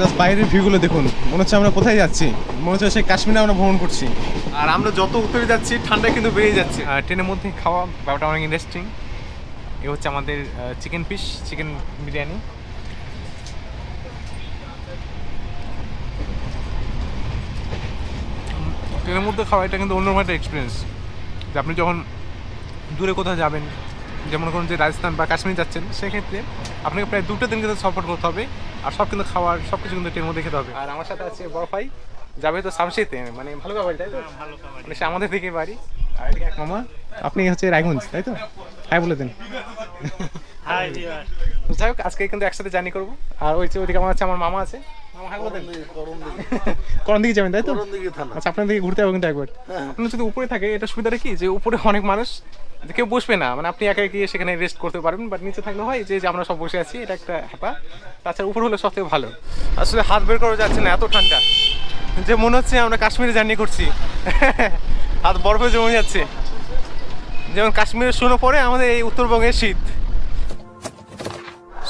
Just বাইরের ভিউগুলো দেখুন, মনে হচ্ছে আমরা কোথায় যাচ্ছি, মনে হচ্ছে সেই কাশ্মীরে আমরা ভ্রমণ করছি। আর আমরা যত উত্তরে যাচ্ছি ঠান্ডা কিন্তু বেড়ে যাচ্ছে। আর ট্রেনের মধ্যে খাওয়া ব্যাপারটা অনেক ইন্টারেস্টিং। এ হচ্ছে আমাদের চিকেন পিস, চিকেন বিরিয়ানি। ট্রেনের মধ্যে খাওয়া এটা কিন্তু অন্যরকম একটা এক্সপিরিয়েন্স। যে আপনি যখন দূরে কোথাও যাবেন, যেমন করুন যে রাজস্থান বা কাশ্মীর যাচ্ছেন, সেক্ষেত্রে আপনাকে প্রায় 2টা দিন কিন্তু সফর করতে হবে। আর সব কিন্তু খাওয়ার সব কিছু কিন্তু ট্রেনের মধ্যে খেতে হবে। আর আমার সাথে আছে বড় ভাই, যাবে তো সামশিতে, মানে ভালো বাড়ি তাই তো? মানে সে আমাদের দিকে বাড়ি। আর এদিকে এক মামা, আপনি হচ্ছে রায়গঞ্জ তাই তো? হ্যাঁ বলে দেন। যাই হোক, আজকে কিন্তু একসাথে জার্নি করবো। আর ওইদিকে আমার আছে, আমার মামা আছে। মামা হ্যাঁ বলে দেন। করণ দিকে যাবেন তাই তো? আচ্ছা, আপনার দিকে ঘুরতে হবে কিন্তু একবার। আপনার যদি উপরে থাকে এটা সুবিধাটা কি, যে উপরে অনেক মানুষ, কেউ বসবে না, মানে আপনি একা গিয়ে সেখানে রেস্ট করতে পারবেন। বাট নিচে থাকলে হয় যে আমরা সব বসে আছি, এটা একটা হ্যাপা। তাছাড়া উপরে হলে সবথেকে ভালো। আসলে হাত বের করা যাচ্ছে না, এত ঠান্ডা যে মনে হচ্ছে আমরা কাশ্মীরে জার্নি করছি। হাত বরফে জমে যাচ্ছে, যেমন কাশ্মীরের শুনো পরে আমাদের এই উত্তরবঙ্গের শীত।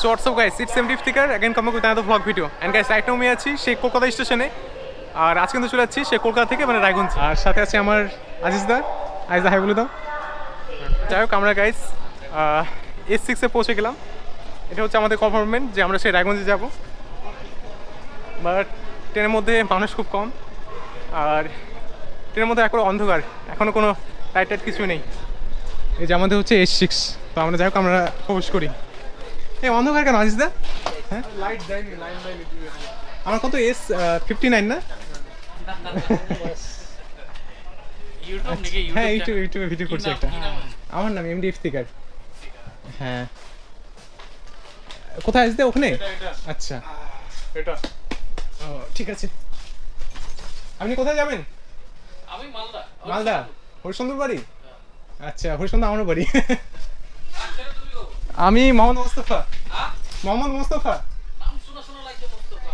So what's up guys, it's MD Iftikhar again coming with another vlog video. And guys, right now আমি আছি সেই কলকাতা স্টেশনে। আর আজকে কিন্তু চলে যাচ্ছি সেই কলকাতা থেকে, মানে রায়গঞ্জ। আর সাথে আছে আমার আজিজদা। আজিজদা হাই বলে দাও। যাই হোক, আমরা গাইস S6-এ পৌঁছে গেলাম। এটা হচ্ছে আমাদের কনফার্মেন্ট যে আমরা সেই রায়গঞ্জে যাব। বাট ট্রেনের মধ্যে মানুষ খুব কম। আর ট্রেনের মধ্যে এখন অন্ধকার, এখনও কোনো লাইট টাইট কিছু নেই। এই যে আমাদের হচ্ছে S6। তো আমরা যাই হোক, আমরা প্রবেশ করি। এই অন্ধকার কেন আজিজদা? হ্যাঁ, লাইট দেয়নি, লাইন দেয়নি। আমার কত S59 না? হ্যাঁ, ইউটিউবে ভিডিও করছি একটা। আমার নাম MD Iftikhar। হ্যাঁ, কোথায় আসতে? ওখানে? আচ্ছা, এটা ও ঠিক আছে। আপনি কোথায় যাবেন? আমি মালদা। মালদা, হরিশ্চন্দ্র বাড়ি? আচ্ছা, হরিশ্চন্দ্র আমার বাড়ি। আমি মোহাম্মদ মোস্তফা। মোহাম্মদ মোস্তফা। নাম শোনা শোনা লাগছে মোস্তফা।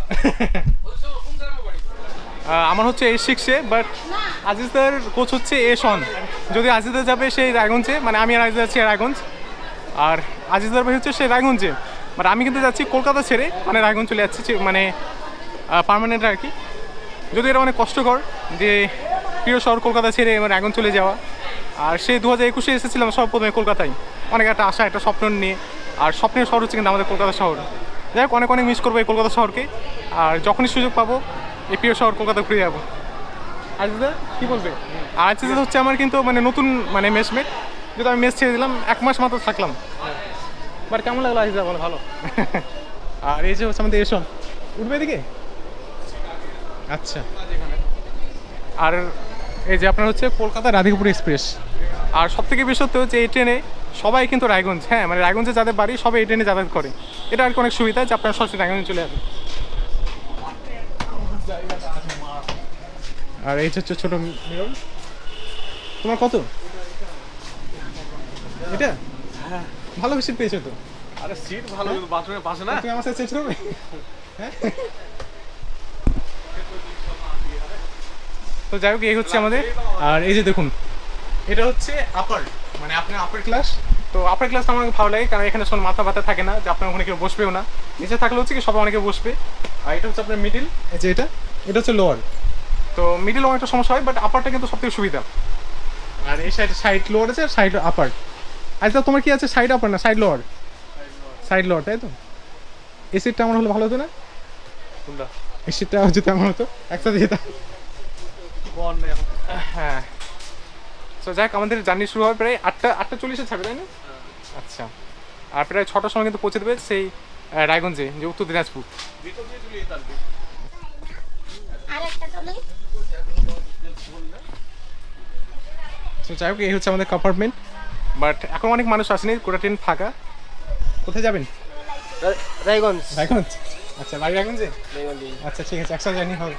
ওইসব কোন গ্রামে বাড়ি? আমার হচ্ছে S6-এ, বাট আজিজদার কোচ হচ্ছে S1। যদি আজিজদা যাবে সেই রায়গঞ্জে, মানে আমি আর আজিজদা যাচ্ছি রায়গঞ্জ। আর আজিজদার ভাই হচ্ছে সেই রায়গঞ্জে, বাট আমি কিন্তু যাচ্ছি কলকাতা ছেড়ে, মানে রায়গঞ্জ চলে যাচ্ছি, মানে পার্মানেন্ট আর কি। যদি এটা অনেক কষ্টকর যে প্রিয় শহর কলকাতা ছেড়ে এবার রায়গঞ্জ চলে যাওয়া। আর সেই 2021-এ এসেছিলাম সব প্রথমে কলকাতায়, অনেক একটা আশা, একটা স্বপ্ন নিয়ে। আর স্বপ্নের শহর হচ্ছে কিন্তু আমাদের কলকাতা শহর। যাই হোক, অনেক অনেক মিস করবো এই কলকাতা শহরকে। আর যখনই সুযোগ পাবো এই প্রিয় শহর কলকাতা ঘুরে যাবো। আজিজদা কী বলবে? আর আজিজদা হচ্ছে আমার কিন্তু মানে নতুন মানে মেসমেট, যেহেতু আমি মেস ছেড়ে দিলাম, 1 মাস মাত্র থাকলাম। বাট কেমন লাগলো আজিজদা বলো? ভালো। আর এই যে হচ্ছে আমাদের S1, উঠবে এদিকে? আচ্ছা। আর এই যে আপনার হচ্ছে কলকাতা রাধিকাপুর এক্সপ্রেস। আর সব থেকে বেশি সত্য হচ্ছে এই ট্রেনে সবাই কিন্তু রায়গঞ্জ, হ্যাঁ মানে রায়গঞ্জে যাদের বাড়ি সবাই এই ট্রেনে যাতায়াত করে। এটা আর কি অনেক সুবিধা যে আপনার সরাসরি রায়গঞ্জে চলে যাবে। আর এই হচ্ছে ছোট মিরর। তোমার কত এটা? হ্যাঁ, ভালো সিট পেয়েছো তো। আরে সিট ভালো, কিন্তু বাথরুমের পাশে না। তুমি আমার সাথে চেঞ্জ করবে? হ্যাঁ। তো যাই হোক, এই হচ্ছে আমাদের। আর এই যে দেখুন, এটা হচ্ছে আপার, মানে আপনার আপার ক্লাস। তো আপার ক্লাস আমার ভালো লাগে, কারণ এখানে শোন মাথা ব্যথা থাকে না, যে আপনার ওখানে কেউ বসবেও না। নিচে থাকলে হচ্ছে কি সবাই অনেকে বসবে। আর এটা হচ্ছে আপনার মিডিল, এই যে এটা হচ্ছে লোয়ার। তো মিডিল অনেকটা সমস্যা হয়, বাট আপারটা কিন্তু সবথেকে সুবিধা। আর এই সাইড লোয়ার আছে, আর সাইড আপার। আচ্ছা, তোমার কি আছে, সাইড আপার না সাইড লোয়ার? সাইড লোয়ার তাই তো। এই সিটটা আমার হলে ভালো হতো না? কোনটা? এই সিটটা যদি আমার হতো, একসাথে যেতাম। হ্যাঁ। তো যাক, আমাদের জার্নি শুরু হবে প্রায় 8টা 40-এ থাকবে তাই না? আচ্ছা। আর প্রায় 6টার সময় কিন্তু পৌঁছে দেবে সেই রায়গঞ্জে, যে উত্তর দিনাজপুর। তো যাই হোক, এই হচ্ছে আমাদের কম্পার্টমেন্ট। বাট এখন অনেক মানুষ আসেনি, গোটা ট্রেন ফাঁকা। কোথায় যাবেন? রায়গঞ্জ। রায়গঞ্জ? আচ্ছা, বাড়ি রায়গঞ্জে? আচ্ছা ঠিক আছে, একসাথে জার্নি হবে।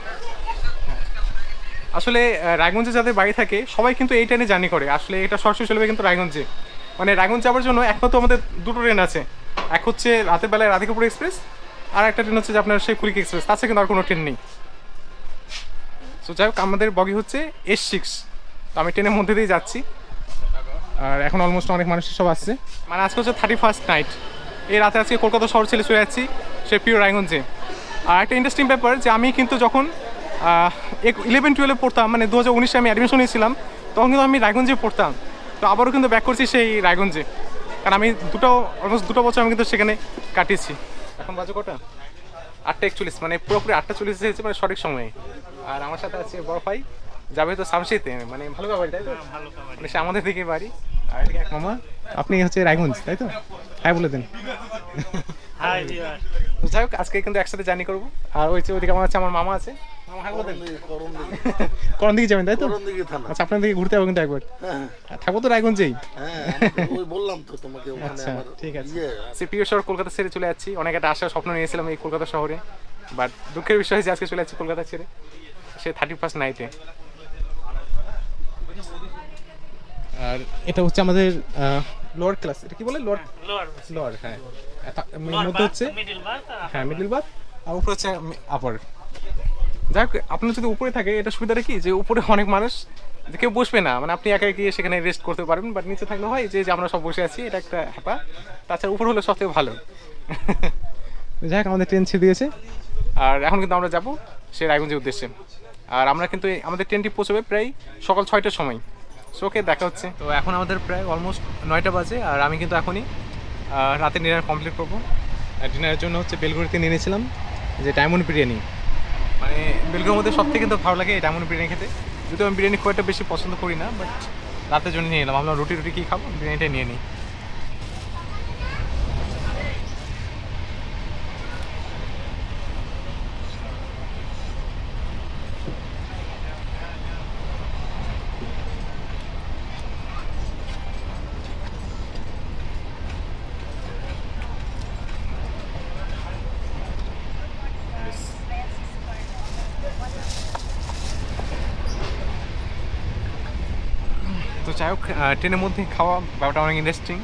আসলে রায়গঞ্জে যাদের বাড়ি থাকে সবাই কিন্তু এই ট্রেনে জার্নি করে। আসলে এটা সরাসরি চলবে কিন্তু রায়গঞ্জে, মানে রায়গঞ্জ যাওয়ার জন্য একমাত্র আমাদের 2টো ট্রেন আছে। এক হচ্ছে রাতের বেলায় রাধিকাপুর এক্সপ্রেস, আর একটা ট্রেন হচ্ছে যে আপনার সেই কুলিক এক্সপ্রেস। তাছাড়া কিন্তু আর কোনো ট্রেন নেই। সো যাই হোক, আমাদের বগি হচ্ছে S6। তো আমি ট্রেনের মধ্যে দিয়ে যাচ্ছি। আর এখন অলমোস্ট অনেক মানুষ সব আসছে, মানে আজকে হচ্ছে 31st নাইট। এই রাতে আজকে কলকাতা শহর ছেড়ে চলে যাচ্ছি সে প্রিয় রায়গঞ্জে। আর একটা ইন্টারেস্টিং ব্যাপার যে আমি কিন্তু যখন 11-12 পড়তাম, মানে 2019-এ আমি অ্যাডমিশন নিয়েছিলাম, তখন কিন্তু আমি রায়গঞ্জে পড়তাম। তো আবারও কিন্তু ব্যাক করছি সেই রায়গঞ্জে, কারণ আমি অলমোস্ট 2 বছর আমি কিন্তু সেখানে কাটিয়েছি। এখন বাজে কটা? 8:41, মানে পুরোপুরি 8:40 হয়েছে, মানে সঠিক সময়ে। আর আমার সাথে আছে বড় ভাই, যাবে তো সামশিতে, মানে ভালো বাড়ি তাই তো, মানে সে আমাদের দিকে বাড়ি। আর এদিকে এক মামা, আপনি হচ্ছে রায়গঞ্জ তাই তো? হ্যাঁ বলে দেন। তো যাই হোক, আজকে কিন্তু একসাথে জার্নি করবো। আর ওইদিকে আমার আছে, আমার মামা আছে। মামা হ্যাঁ বলে দেন। করণ দিকে যাবেন তাই তো? আচ্ছা, আপনার দিকে ঘুরতে হবে কিন্তু একবার। থাকবো তো রায়গঞ্জেই। বললাম তো তোমাকে ওখানে আচ্ছা আমার ঠিক আছে। ইয়ে সে প্রিয় শহর কলকাতা ছেড়ে চলে যাচ্ছি। অনেক একটা আশা স্বপ্ন নিয়েছিলাম এই কলকাতা শহরে, বাট দুঃখের বিষয় যে আজকে চলে যাচ্ছি কলকাতা ছেড়ে, সে 31st নাইটে। আর এটা হচ্ছে আমাদের লোয়ার ক্লাস, এটা কি বলে লোয়ার, হ্যাঁ মধ্যে হচ্ছে হ্যাঁ মিডল বাথ, আর উপরে হচ্ছে আপার। যাই হোক, আপনার যদি উপরে থাকে এটা সুবিধাটা কি, যে উপরে অনেক মানুষ, যে কেউ বসবে না, মানে আপনি একা গিয়ে সেখানে রেস্ট করতে পারবেন। বাট নিচে থাকলে হয় যে আমরা সব বসে আছি, এটা একটা হ্যাপা। তাছাড়া উপরে হলে সবথেকে ভালো। যাই হোক, আমাদের ট্রেন ছেড়ে দিয়েছে, আর এখন কিন্তু আমরা যাবো সেই রায়গঞ্জের উদ্দেশ্যে। আর আমরা কিন্তু আমাদের ট্রেনটি পৌঁছবে প্রায় সকাল 6টার সময়। সো ওকে, দেখা হচ্ছে। তো এখন আমাদের প্রায় অলমোস্ট 9টা বাজে, আর আমি কিন্তু এখনই রাতে ডিনার কমপ্লিট করবো। আর ডিনারের জন্য হচ্ছে বেলগুড়িতে নিয়ে নিয়েছিলাম যে ডায়মন্ড বিরিয়ানি। মানে বেলগুড়ির মধ্যে সব থেকে কিন্তু ভালো লাগে এই ডায়মন্ড বিরিয়ানি খেতে। যদিও আমি বিরিয়ানি খুব একটা বেশি পছন্দ করি না, বাট রাতের জন্য নিয়ে এলাম। ভাবলাম রুটি কী খাবো, বিরিয়ানিটাই নিয়ে নিই। তো যাই হোক, ট্রেনের মধ্যে খাওয়া ব্যাপারটা অনেক ইন্টারেস্টিং।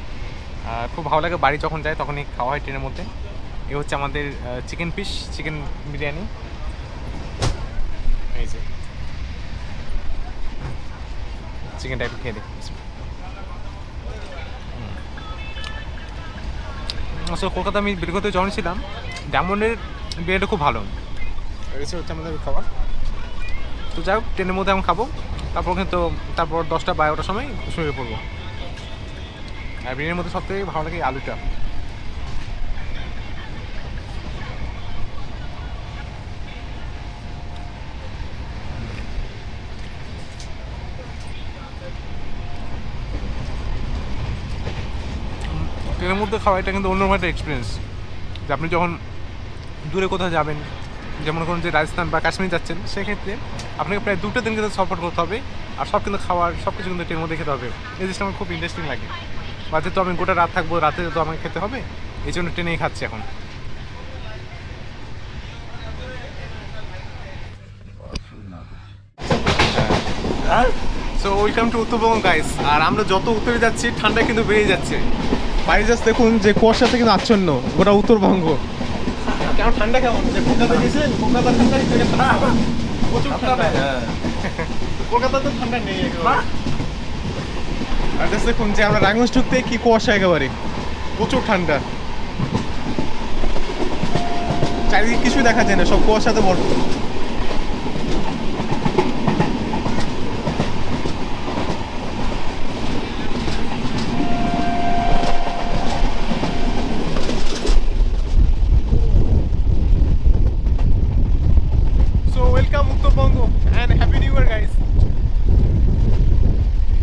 খুব ভালো লাগে, বাড়ি যখন যায় তখনই খাওয়া হয় ট্রেনের মধ্যে। এ হচ্ছে আমাদের চিকেন বিরিয়ানি। এই যে চিকেনটা একটু খেয়ে দিই। আসলে কলকাতা আমি বেলগতে যখন ছিলাম, ডায়মন্ডের বিরিয়ানিটা খুব ভালো। এসে হচ্ছে আমাদের খাবার। তো যাই হোক, ট্রেনের মধ্যে আমি খাবো, তারপর 10টা-12টার সময় শুয়ে পড়বো। আর বিরিয়ানির মধ্যে সবথেকে ভালো লাগে আলুটা। ট্রেনের মধ্যে খাওয়া এটা কিন্তু অন্যরকম একটা এক্সপিরিয়েন্স। যে আপনি যখন দূরে কোথাও যাবেন, যেমন করুন যে রাজস্থান বা কাশ্মীর যাচ্ছেন, সেক্ষেত্রে আপনাকে প্রায় 2টা দিন কিন্তু সফর করতে হবে। আর সব কিন্তু সব কিছু কিন্তু ট্রেনের মধ্যে খেতে হবে। এই জিনিসটা আমার খুব ইন্টারেস্টিং লাগে। বা যেহেতু আমি গোটা রাত থাকবো, রাতে তো আমাকে খেতে হবে, এই জন্য ট্রেনেই খাচ্ছি এখন। So welcome to Uttarbanga guys. আর আমরা যত উত্তরে যাচ্ছি ঠান্ডা কিন্তু বেড়ে যাচ্ছে। বাইরে জাস্ট দেখুন যে কুয়াশাতে কিন্তু আচ্ছন্ন গোটা উত্তরবঙ্গ। কেমন ঠান্ডা, কেমন যে কলকাতা গেছেন? কলকাতার ঠান্ডা প্রচুর ঠান্ডা। কলকাতা তো ঠান্ডা নেই একেবারে। আর জাস্ট দেখুন যে আমরা রায়গঞ্জ ঢুকতে কি কুয়াশা, একেবারে প্রচুর ঠান্ডা। চারিদিকে কিছুই দেখা যায় না, সব কুয়াশাতে ভরপুর। Welcome Uttarbanga and happy new year guys.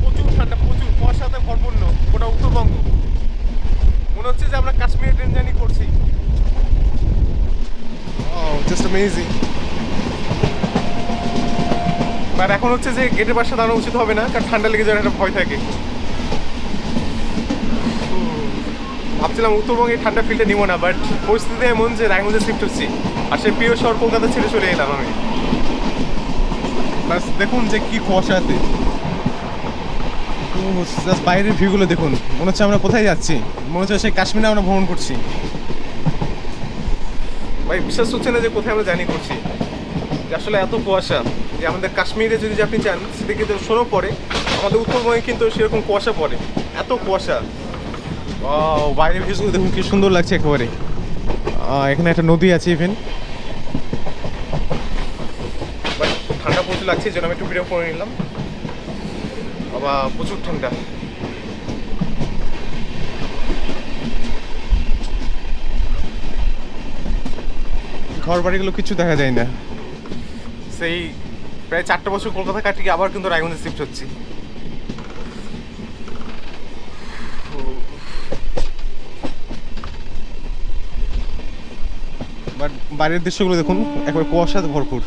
প্রচুর ঠান্ডা, প্রচুর কুয়াশাতে ভরপূর্ণ গোটা উত্তরবঙ্গ। মনে হচ্ছে যে আমরা কাশ্মীরে ট্রেন জার্নি করছি। Just amazing. বাট এখন হচ্ছে যে গেটের পাশে দাঁড়ানো উচিত হবে না, কারণ ঠান্ডা লেগে যাওয়ার একটা ভয় থাকে। ভাবছিলাম উত্তরবঙ্গে ঠান্ডা ফিলটা নিব না, বাট পরিস্থিতি এমন যে রায়গঞ্জে শিফট হচ্ছি, আর সেই প্রিয় শহর কলকাতা ছেড়ে চলে এলাম আমি। বাস দেখুন যে কি কুয়াশাতে, জাস্ট বাইরের ভিউগুলো দেখুন। মনে হচ্ছে আমরা কোথায় যাচ্ছি, মনে হচ্ছে সেই কাশ্মীরে আমরা ভ্রমণ করছি। ভাই বিশ্বাস হচ্ছে না যে কোথায় আমরা জার্নি করছি, যে আসলে এত কুয়াশা। যে আমাদের কাশ্মীরে যদি আপনি যান, সেদিকে যে স্নো পড়ে, আমাদের উত্তরবঙ্গে কিন্তু সেরকম কুয়াশা পড়ে, এত কুয়াশা। বাইরের ভিউগুলো দেখুন কি সুন্দর লাগছে একেবারে। এখানে একটা নদী আছে ইভেন। ঠান্ডা প্রচুর লাগছে, এই জন্য আমি একটু ভিডিও করে নিলাম। বাবা প্রচুর ঠান্ডা। ঘর বাড়িগুলো কিছু দেখা যায় না। সেই প্রায় 4টা বছর কলকাতা কাটিয়ে আবার কিন্তু রায়গঞ্জে শিফট হচ্ছি। বাট বাইরের দৃশ্যগুলো দেখুন, একবার কুয়াশাতে ভরপুর।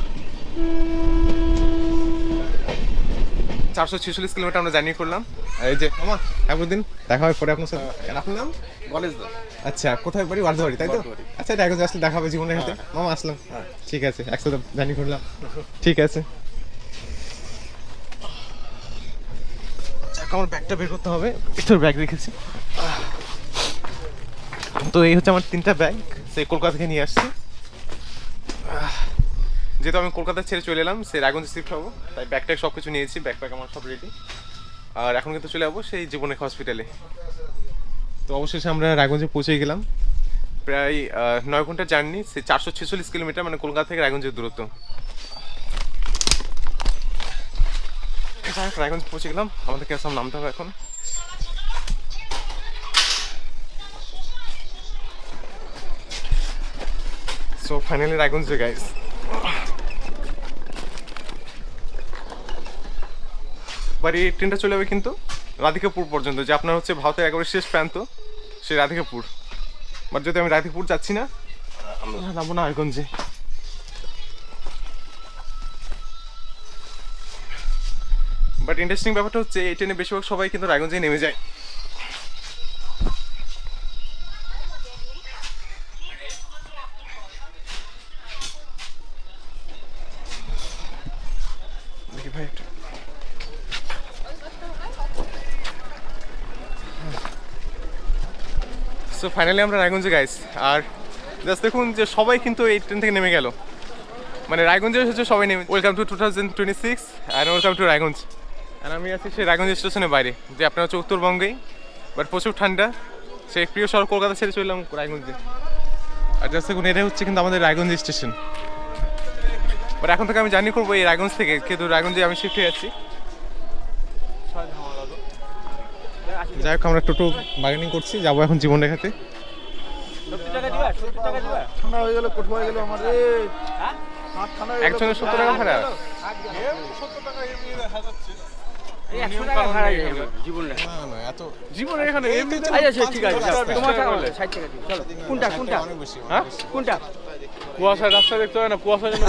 446 কিলোমিটার আমরা জার্নি করলাম। এই যে মামা, একদিন দেখা হয় পরে আপনার সাথে। আপনার নাম? গণেশ দা। আচ্ছা, কোথায় বাড়ি? ওয়ার্ধবাড়ি, তাই তো? আচ্ছা, রায়গঞ্জে আসলে দেখা হবে জীবনের হাতে। মামা আসলাম। ঠিক আছে, একসাথে জার্নি করলাম। ঠিক আছে, আমার ব্যাগটা বের করতে হবে। ভিতর ব্যাগ রেখেছি। তো এই হচ্ছে আমার 3টা ব্যাগ, সেই কলকাতা থেকে নিয়ে আসছি। যেহেতু আমি কলকাতা ছেড়ে চলে এলাম, সেই রায়গঞ্জে শিফট হবো, তাই ব্যাগট্যাগ সব কিছু নিয়েছি। ব্যাগপ্যাক আমার সব রেডি। আর এখন কিন্তু চলে যাবো সেই জীবনের হসপিটালে। তো অবশেষে আমরা রায়গঞ্জে পৌঁছে গেলাম। প্রায় 9 ঘন্টার জার্নি, সেই 446 কিলোমিটার, মানে কলকাতা থেকে রায়গঞ্জের দূরত্ব। রায়গঞ্জ পৌঁছে গেলাম, আমাদেরকে সব নামতে হবে এখন। সো ফাইনালি রায়গঞ্জে গাইস। বাড়ি ট্রেনটা চলে যাবে কিন্তু রাধিকাপুর পর্যন্ত, যে আপনার হচ্ছে ভারতের একেবারে শেষ প্রান্ত, সে রাধিকাপুর। বাট যদি আমি রাধিকাপুর যাচ্ছি না, আমরা নামবো না রায়গঞ্জে। বাট ইন্টারেস্টিং ব্যাপারটা হচ্ছে এই ট্রেনে বেশিরভাগ সবাই কিন্তু রায়গঞ্জে নেমে যায়। দেখি ভাই একটু। সো ফাইনালি আমরা রায়গঞ্জে গাইস। আর জাস্ট দেখুন যে সবাই কিন্তু এই ট্রেন থেকে নেমে গেল, মানে রায়গঞ্জে হচ্ছে সবাই নেমে। Welcome to 2026 and welcome to Raiganj. আর আমি আছি সেই রায়গঞ্জ স্টেশনের বাইরে, যে আপনার হচ্ছে উত্তরবঙ্গেই, বাট প্রচুর ঠান্ডা। সেই প্রিয় শহর কলকাতা ছেড়ে চললাম রায়গঞ্জে। আর জাস্ট দেখুন এটাই হচ্ছে কিন্তু আমাদের রায়গঞ্জ স্টেশন। বাট এখন থেকে আমি জার্নি করবো এই রায়গঞ্জ থেকে, কিন্তু রায়গঞ্জে আমি শিফট হয়ে যাচ্ছি। যাই হোক, আমরা টোটো বার্গেনিং করছি, যাবো এখন জীবন রেখাতে। ঠান্ডা হয়ে গেল, কোট হয়ে গেল আমার রে। একজনের 70 টাকা ভাড়া। জীবনে এখানে কুয়াশা রাস্তা দেখতে হয় না, কুয়াশার জন্য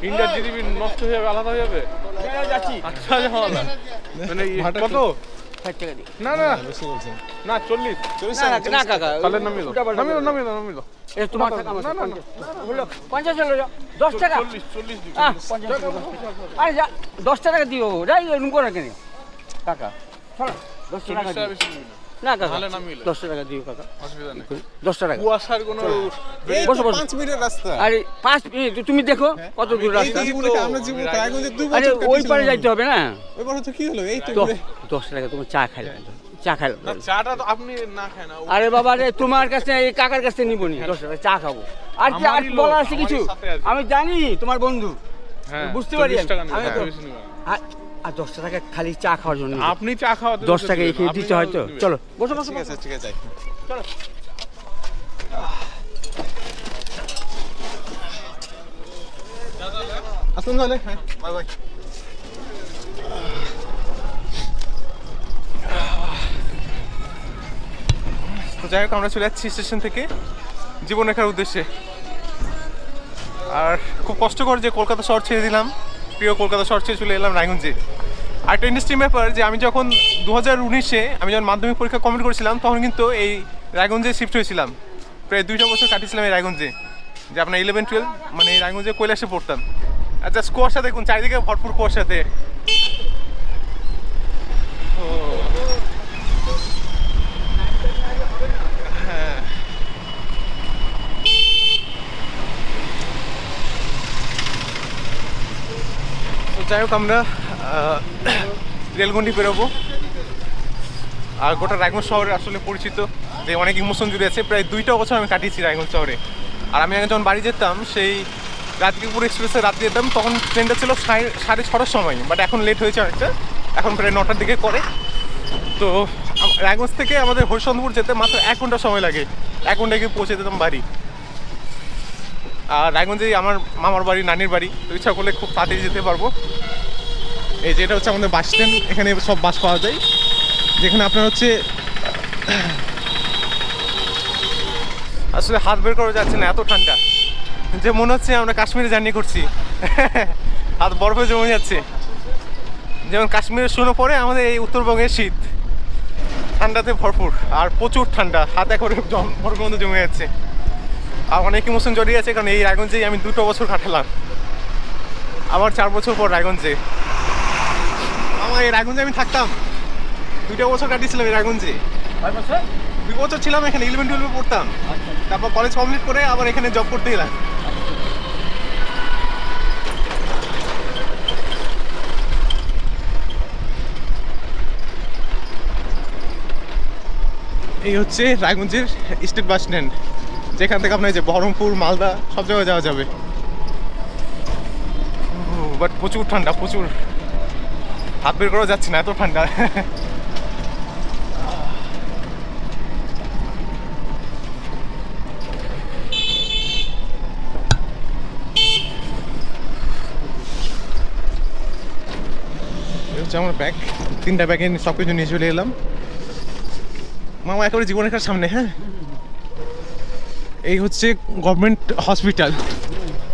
ইন্ডিয়ার জিডিপি নষ্ট হয়ে যাবে, আলাদা হয়ে যাবে। আচ্ছা মানে কত? না না না 40 না কাকা, তাহলে নামিয়ে দাও, নামিয়ে দাও, নামিয়ে দাও, নামিয়ে দাও। তোমার না না না 50 হলো, 10 টাকা। 40 দিবি। 50 আরে 10 টাকা দিও, যাই এরকম করে কেন কাকা? চলো 10 টাকা দিও। বেশি দিবি না। না কাকা, তাহলে নামিয়ে 10 টাকা দিও কাকা, অসুবিধা নেই। 10 টাকা। কুয়াশার কোনো বসো, বসো। 5 মিনিটের রাস্তা। আরে 5 মিনিট তুমি দেখো কত দূর রাস্তা। আমরা জীবন রায়গঞ্জে 2 আরে বছর ওই পারে যাইতে হবে না। ওই বছর তো কি হলো? এই তো 10 টাকা তুমি চা খাইলে, চা খাইলে। না, চাটা তো আপনি না খায় না। আরে বাবা রে, তোমার কাছে এই কাকার কাছে নিবো নি, 10 টাকা চা খাবো। আর কি আর আমারই লোক, বলা আছে কিছু? আমারই সাথে আছে। আমি জানি তোমার বন্ধু, হ্যাঁ, বুঝতে পারি 40 টাকা আমি। নেবে, তো- বেশি নেবে না। আর 10 টাকা খালি চা খাওয়ার জন্য নিবো। আপনি চা খাওয়াতে 10 টাকা এখানে দিতে হয় তো। চলো বসো, বসো, ঠিক আছে, ঠিক আছে। চলো। আসুন তাহলে, হ্যাঁ, বাই বাই। তো যাই হোক, আমরা চলে যাচ্ছি স্টেশন থেকে জীবনরেখার উদ্দেশ্যে। আর খুব কষ্টকর যে কলকাতা শহর ছেড়ে দিলাম, প্রিয় কলকাতা শহর ছেড়ে চলে এলাম রায়গঞ্জে। আর একটা ইন্টারেস্টিং ব্যাপার যে আমি যখন 2019-এ আমি যখন মাধ্যমিক পরীক্ষা কমপ্লিট করেছিলাম, তখন কিন্তু এই রায়গঞ্জে শিফট হয়েছিলাম। প্রায় 2টা বছর কাটিয়েছিলাম এই রায়গঞ্জে, যে আপনার 11-12 মানে এই রায়গঞ্জে কৈলাসে পড়তাম। আর জাস্ট কুয়াশা দেখুন, চারিদিকে ভরপুর কুয়াশাতে। তো যাই হোক, আমরা রেলগন্ডি বেরোবো। আর গোটা রায়গঞ্জ শহরে আসলে পরিচিত যে অনেক ইমোশন জুড়ে আছে। প্রায় 2টা বছর আমি কাটিয়েছি রায়গঞ্জ শহরে। আর আমি আগে যখন বাড়ি যেতাম, সেই রাজগীরপুর এক্সপ্রেসে রাত যেতাম, তখন ট্রেনটা ছিল 6:30 সময়, বাট এখন লেট হয়েছে অনেকটা, এখন প্রায় 9টার দিকে করে। তো রায়গঞ্জ থেকে আমাদের হরিশ্চন্দ্রপুর যেতে মাত্র 1 ঘন্টা সময় লাগে, 1 ঘন্টায় গিয়ে পৌঁছে যেতাম বাড়ি। আর রায়গঞ্জেই আমার মামার বাড়ি, নানির বাড়ি, তো ইচ্ছা করলে খুব তাড়াতাড়ি যেতে পারবো। এই যে এটা হচ্ছে আমাদের বাস স্ট্যান্ড, এখানে সব বাস পাওয়া যায়, যেখানে আপনার হচ্ছে আসলে হাত বের করা যাচ্ছে না, এত ঠান্ডা যে মনে হচ্ছে আমরা কাশ্মীরে জার্নি করছি। হাত বরফে জমে যাচ্ছে, যেমন কাশ্মীরের শুরু পরে আমাদের এই উত্তরবঙ্গের শীত, ঠান্ডাতে ভরপুর আর প্রচুর ঠান্ডা, হাত একবারে বরফের মধ্যে জমে যাচ্ছে। আর অনেক ইমোশন জড়িয়ে আছে, কারণ এই রায়গঞ্জেই আমি 2টো বছর কাটালাম, আবার 4 বছর পর রায়গঞ্জে। আমার এই রায়গঞ্জে আমি থাকতাম, 2টা বছর কাটিয়েছিলাম এই রায়গঞ্জে। 2 বছর ছিলাম এখানে, 11-12 পড়তাম, তারপর কলেজ কমপ্লিট করে আবার এখানে জব করতে গেলাম। এই হচ্ছে রায়গঞ্জের স্টেট বাস স্ট্যান্ড, যেখান থেকে আপনার যে বহরমপুর, মালদা সব জায়গায় যাওয়া যাবে। বাট প্রচুর ঠান্ডা, প্রচুর, হাত বের করা যাচ্ছে না, এত ঠান্ডা। হচ্ছে আমার ব্যাগ, 3টা ব্যাগে সব কিছু নিয়ে চলে এলাম। মামা একেবারে জীবনরেখার সামনে। হ্যাঁ, এই হচ্ছে গভর্নমেন্ট হসপিটাল,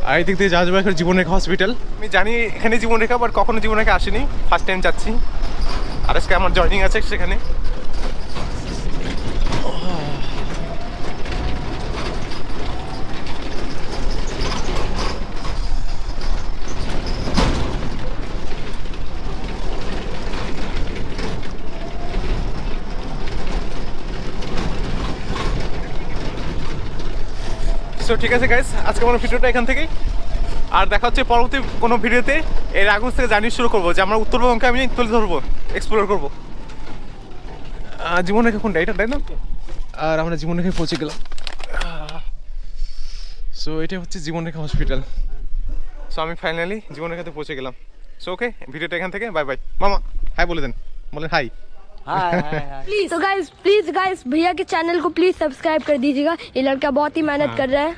আর এই দিক দিয়ে যাওয়া যাবে এখন জীবনরেখা হসপিটাল। আমি জানি এখানে জীবনরেখা, বাট কখনো জীবনরেখা আসেনি, ফার্স্ট টাইম যাচ্ছি। আর আজকে আমার জয়নিং আছে সেখানে। সো ঠিক আছে গাইস, আজকে আমার ভিডিওটা এখান থেকেই, আর দেখা হচ্ছে পরবর্তী কোনো ভিডিওতে। এর রায়গঞ্জ থেকে জার্নি শুরু করবো, যে আমরা উত্তরবঙ্গকে আমি তুলে ধরবো, এক্সপ্লোর করবো। জীবনরেখা কোনটা, এটা তাই না? আর আমরা জীবনরেখায় পৌঁছে গেলাম। সো এটা হচ্ছে জীবনরেখা হসপিটাল। সো আমি ফাইনালি জীবনরেখাতে পৌঁছে গেলাম। সো ওকে, ভিডিওটা এখান থেকে বাই বাই। মামা হাই বলে দেন, বলেন hi. Hi hi hi. Please तो गाइस भैया के चैनल को प्लीज सब्सक्राइब कर दीजिएगा, ये लड़का बहुत ही मेहनत कर रहा है।